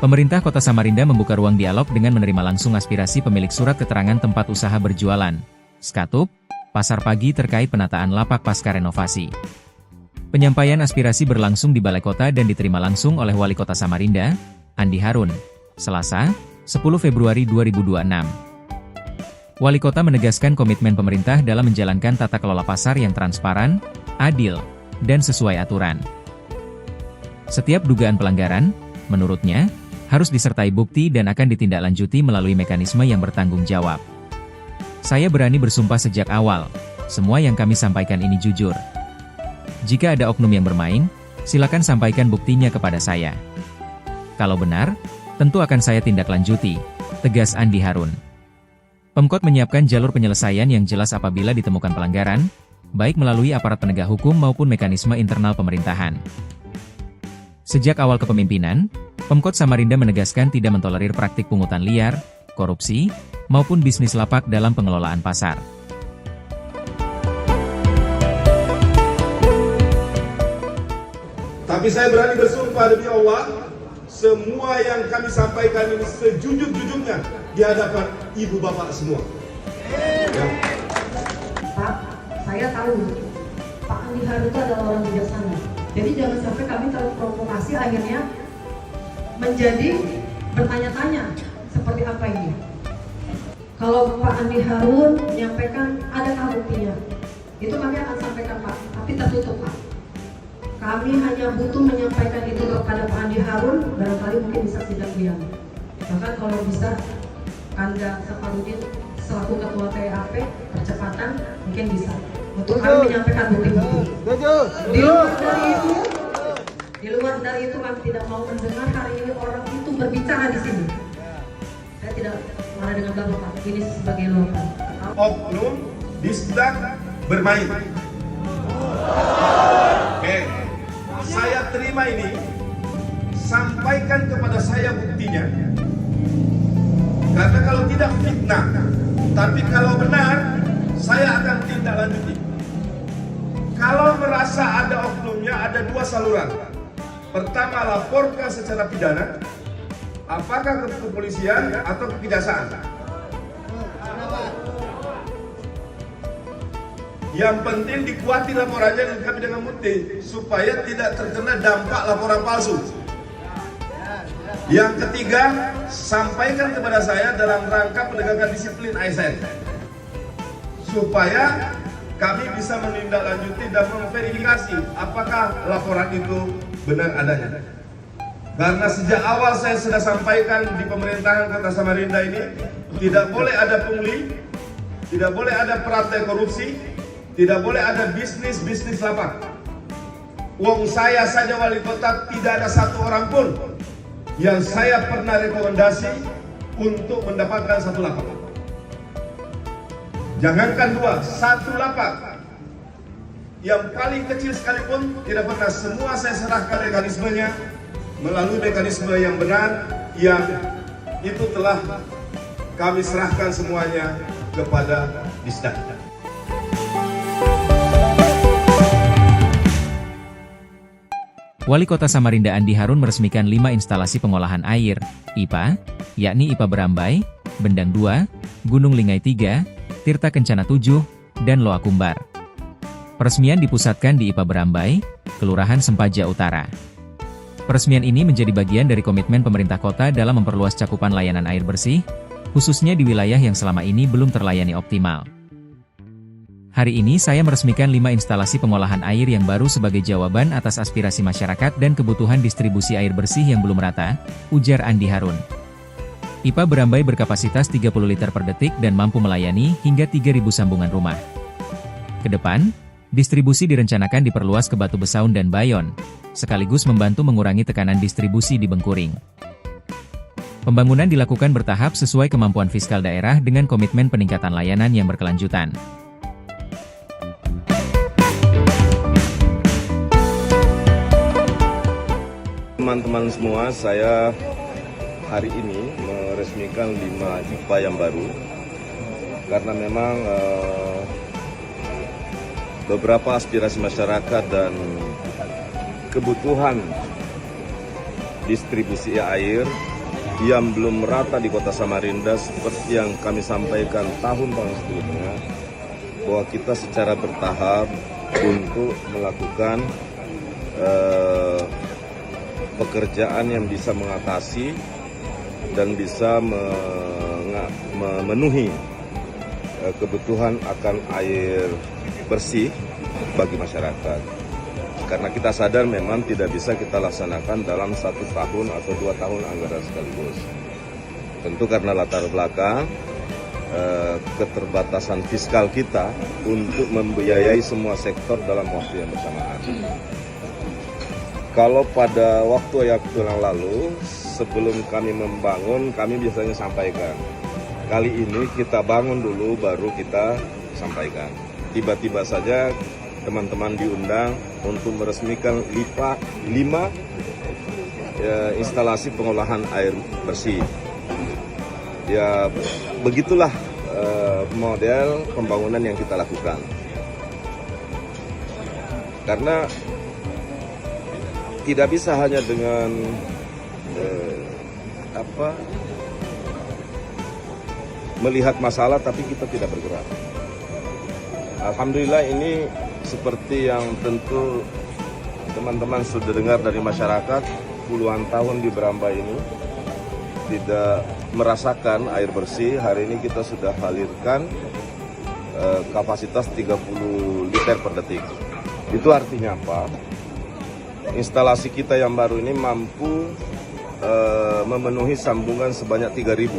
Pemerintah Kota Samarinda membuka ruang dialog dengan menerima langsung aspirasi pemilik surat keterangan tempat usaha berjualan, SKATUP, pasar pagi terkait penataan lapak pasca renovasi. Penyampaian aspirasi berlangsung di Balai Kota dan diterima langsung oleh Wali Kota Samarinda, Andi Harun, Selasa, 10 Februari 2026. Wali Kota menegaskan komitmen pemerintah dalam menjalankan tata kelola pasar yang transparan, adil, dan sesuai aturan. Setiap dugaan pelanggaran, menurutnya, harus disertai bukti dan akan ditindaklanjuti melalui mekanisme yang bertanggung jawab. Saya berani bersumpah sejak awal, semua yang kami sampaikan ini jujur. Jika ada oknum yang bermain, silakan sampaikan buktinya kepada saya. Kalau benar, tentu akan saya tindak lanjuti, tegas Andi Harun. Pemkot menyiapkan jalur penyelesaian yang jelas apabila ditemukan pelanggaran, baik melalui aparat penegak hukum maupun mekanisme internal pemerintahan. Sejak awal kepemimpinan, Pemkot Samarinda menegaskan tidak mentolerir praktik pungutan liar, korupsi, maupun bisnis lapak dalam pengelolaan pasar. Tapi saya berani bersumpah demi Allah, semua yang kami sampaikan ini sejujur-jujurnya di hadapan ibu bapak semua. Ya. Pak, saya tahu Pak Andi Harun itu adalah orang bijaksana. Jadi jangan sampai kami terprovokasi akhirnya menjadi bertanya-tanya seperti apa ini. Kalau Pak Andi Harun menyampaikan adakah buktinya, itu kami akan sampaikan Pak, tapi tertutup Pak. Kami hanya butuh menyampaikan itu kepada Pak Andi Harun, barangkali mungkin bisa sidang diam. Bahkan kalau bisa, Anda Safarudin selaku Ketua TAP percepatan mungkin bisa. Untuk kami menyampaikan bukti-bukti. Di luar dari itu kami tidak mau mendengar hari ini orang itu berbicara di sini. Saya tidak marah dengan Bapak, ini sebagai luapan. Oknum sedang bermain. Oke, saya terima ini, sampaikan kepada saya buktinya. Karena kalau tidak fitnah, tapi kalau benar, saya akan tindak lanjuti. Kalau merasa ada oknumnya, ada dua saluran. Pertama, laporkan secara pidana, apakah ke kepolisian atau ke kejaksaan. Yang penting dikuati laporannya dan kami dengan bukti, supaya tidak terkena dampak laporan palsu. Yang ketiga, sampaikan kepada saya dalam rangka penegakan disiplin ASN, supaya kami bisa menindaklanjuti dan memverifikasi apakah laporan itu benar adanya. Karena sejak awal saya sudah sampaikan di pemerintahan Kota Samarinda ini, tidak boleh ada pungli, tidak boleh ada praktek korupsi, tidak boleh ada bisnis lapak. Uang saya saja wali kota tidak ada satu orang pun yang saya pernah rekomendasi untuk mendapatkan satu lapak. Jangankan dua, satu lapak. Yang paling kecil sekalipun tidak pernah, semua saya serahkan mekanismenya melalui mekanisme yang benar, yang itu telah kami serahkan semuanya kepada Disda. Wali Kota Samarinda Andi Harun meresmikan 5 instalasi pengolahan air, IPA, yakni IPA Berambai, Bendang 2, Gunung Lingai 3, Tirta Kencana 7, dan Loa Kumbar. Peresmian dipusatkan di IPA Berambai, Kelurahan Sempaja Utara. Peresmian ini menjadi bagian dari komitmen pemerintah kota dalam memperluas cakupan layanan air bersih, khususnya di wilayah yang selama ini belum terlayani optimal. Hari ini saya meresmikan 5 instalasi pengolahan air yang baru sebagai jawaban atas aspirasi masyarakat dan kebutuhan distribusi air bersih yang belum rata, ujar Andi Harun. IPA Berambai berkapasitas 30 liter per detik dan mampu melayani hingga 3.000 sambungan rumah. Kedepan, distribusi direncanakan diperluas ke Batu Besaun dan Bayon, sekaligus membantu mengurangi tekanan distribusi di Bengkuring. Pembangunan dilakukan bertahap sesuai kemampuan fiskal daerah dengan komitmen peningkatan layanan yang berkelanjutan. Teman-teman semua, saya hari ini meresmikan 5 IPA yang baru karena memang beberapa aspirasi masyarakat dan kebutuhan distribusi air yang belum merata di Kota Samarinda seperti yang kami sampaikan tahun-tahun sebelumnya, bahwa kita secara bertahap untuk melakukan pekerjaan yang bisa mengatasi dan bisa memenuhi kebutuhan akan air bersih bagi masyarakat. Karena kita sadar memang tidak bisa kita laksanakan dalam 1 tahun atau 2 tahun anggaran sekaligus. Tentu karena latar belakang keterbatasan fiskal kita untuk membiayai semua sektor dalam waktu yang bersamaan. Kalau pada waktu yang lalu, sebelum kami membangun, kami biasanya sampaikan. Kali ini kita bangun dulu, baru kita sampaikan. Tiba-tiba saja teman-teman diundang untuk meresmikan 5 instalasi pengolahan air bersih. Ya, begitulah model pembangunan yang kita lakukan. Karena tidak bisa hanya dengan melihat masalah tapi kita tidak bergerak. Alhamdulillah ini seperti yang tentu teman-teman sudah dengar dari masyarakat, puluhan tahun di Berambai ini tidak merasakan air bersih. Hari ini kita sudah alirkan kapasitas 30 liter per detik. Itu artinya apa? Instalasi kita yang baru ini mampu memenuhi sambungan sebanyak 3.000.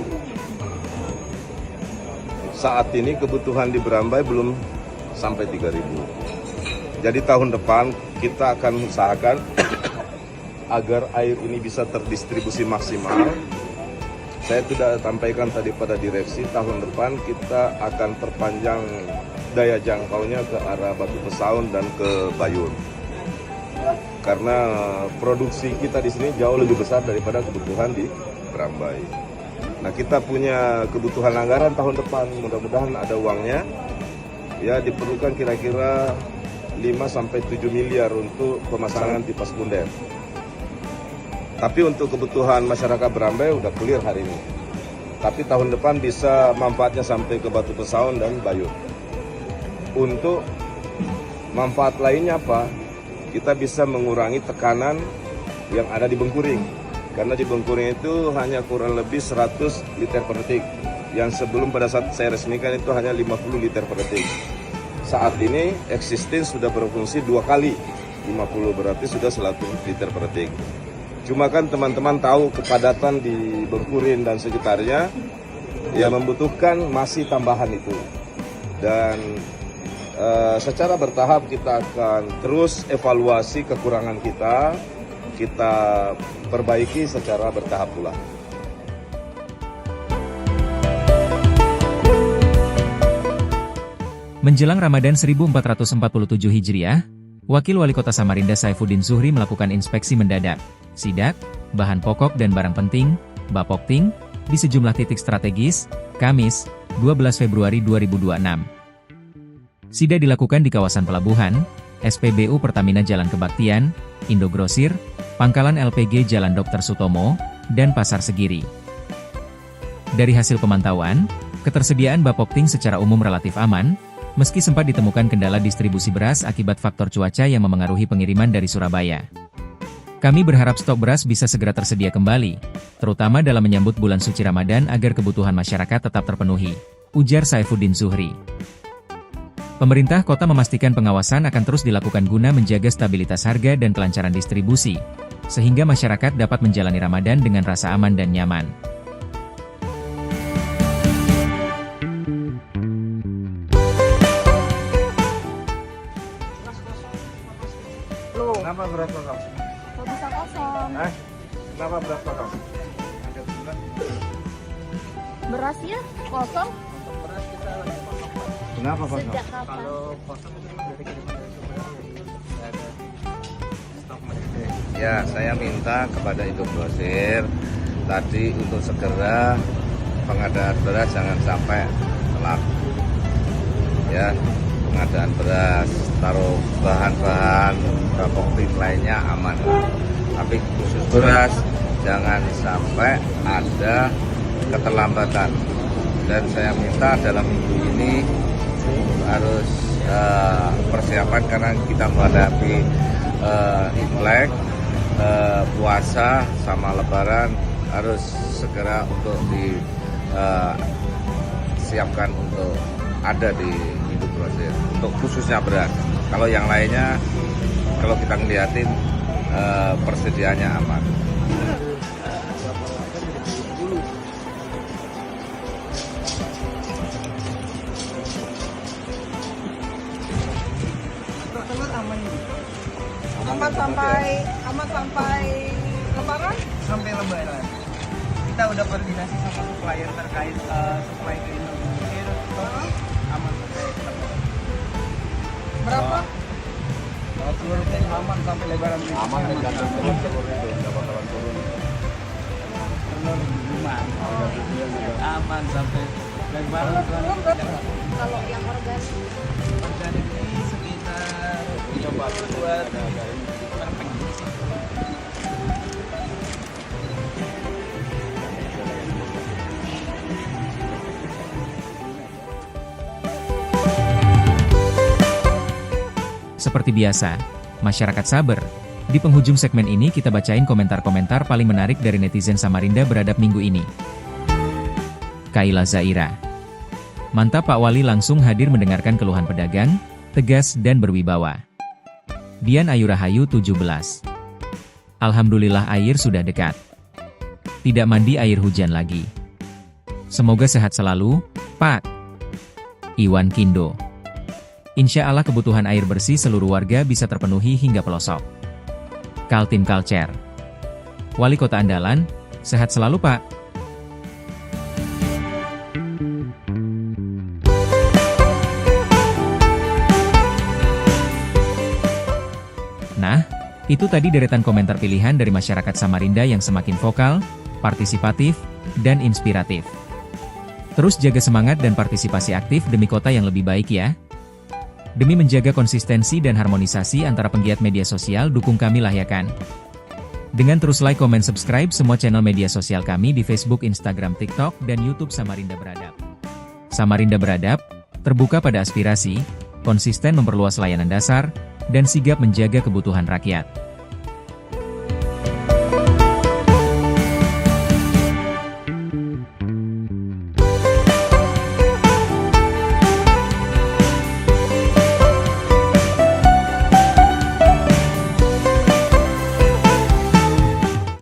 Saat ini kebutuhan di Berambai belum sampai 3.000. Jadi tahun depan kita akan usahakan agar air ini bisa terdistribusi maksimal. Saya sudah sampaikan tadi pada direksi, tahun depan kita akan perpanjang daya jangkaunya ke arah Batu Pesaun dan ke Bayun. Karena produksi kita di sini jauh lebih besar daripada kebutuhan di Berambai. Nah, kita punya kebutuhan anggaran tahun depan, mudah-mudahan ada uangnya. Ya, diperlukan kira-kira 5-7 miliar untuk pemasangan pipa sekunder. Tapi untuk kebutuhan masyarakat Berambai udah clear hari ini. Tapi tahun depan bisa manfaatnya sampai ke Batu Pesaun dan Bayun. Untuk manfaat lainnya apa? Kita bisa mengurangi tekanan yang ada di Bengkuring. Karena di Bengkuring itu hanya kurang lebih 100 liter per detik. Yang sebelum pada saat saya resmikan itu hanya 50 liter per detik. Saat ini existing sudah berfungsi 2 kali, 50 berarti sudah 100 liter per detik. Cuma kan teman-teman tahu kepadatan di Bengkuring dan sekitarnya ya membutuhkan masih tambahan itu. Dan secara bertahap kita akan terus evaluasi kekurangan kita perbaiki secara bertahap pula. Menjelang Ramadan 1447 Hijriah, Wakil Wali Kota Samarinda Saifuddin Zuhri melakukan inspeksi mendadak, sidak, bahan pokok dan barang penting, Bapokting, di sejumlah titik strategis, Kamis, 12 Februari 2026. Sidak dilakukan di kawasan Pelabuhan, SPBU Pertamina Jalan Kebaktian, Indogrosir, Pangkalan LPG Jalan Dr. Sutomo, dan Pasar Segiri. Dari hasil pemantauan, ketersediaan Bapokting secara umum relatif aman, meski sempat ditemukan kendala distribusi beras akibat faktor cuaca yang memengaruhi pengiriman dari Surabaya. Kami berharap stok beras bisa segera tersedia kembali, terutama dalam menyambut bulan suci Ramadan agar kebutuhan masyarakat tetap terpenuhi, ujar Saifuddin Zuhri. Pemerintah kota memastikan pengawasan akan terus dilakukan guna menjaga stabilitas harga dan kelancaran distribusi, sehingga masyarakat dapat menjalani Ramadan dengan rasa aman dan nyaman. Kenapa beras kosong? Kok bisa kosong? Kenapa beras kosong? Berasnya kosong? Kenapa kosong? Sejak kapan? Kalau kosong itu memang dari kiriman dari Sumber, tidak ada stok mereka. Ya, saya minta kepada Indogrosir tadi untuk segera pengadaan beras jangan sampai telat. Ya, pengadaan beras, taruh bahan-bahan Bapokting lainnya aman. Tapi khusus beras jangan sampai ada keterlambatan. Dan saya minta dalam minggu ini harus persiapan karena kita menghadapi Imlek, puasa sama Lebaran, harus segera untuk disiapkan untuk ada di Induk Grosir untuk khususnya beras. Kalau yang lainnya, kalau kita ngeliatin persediaannya aman. aman sampai Lebaran? Sampai Lebaran. Kita udah koordinasi sama supplier terkait supply ke Indonesia. Aman sampai Lebaran. Berapa? Seluruhnya aman sampai Lebaran. Aman dan jangan telur itu nggak bakalan turun. Telur gimana? Aman sampai Lebaran. Kalau yang organik Organik ini sekitar 30 buat Seperti biasa, masyarakat sabar. Di penghujung segmen ini kita bacain komentar-komentar paling menarik dari netizen Samarinda beradab minggu ini. Kaila Zaira. Mantap, Pak Wali langsung hadir mendengarkan keluhan pedagang, tegas dan berwibawa. Dian Ayu Rahayu 17. Alhamdulillah air sudah dekat. Tidak mandi air hujan lagi. Semoga sehat selalu, Pak. Iwan Kindo. Insya Allah kebutuhan air bersih seluruh warga bisa terpenuhi hingga pelosok. Kaltim Kalcer. Wali Kota Andalan, sehat selalu Pak. Nah, itu tadi deretan komentar pilihan dari masyarakat Samarinda yang semakin vokal, partisipatif, dan inspiratif. Terus jaga semangat dan partisipasi aktif demi kota yang lebih baik ya. Demi menjaga konsistensi dan harmonisasi antara penggiat media sosial, dukung kami lahyakan. Dengan terus like, komen, subscribe semua channel media sosial kami di Facebook, Instagram, TikTok, dan YouTube Samarinda Beradab. Samarinda Beradab, terbuka pada aspirasi, konsisten memperluas layanan dasar, dan sigap menjaga kebutuhan rakyat.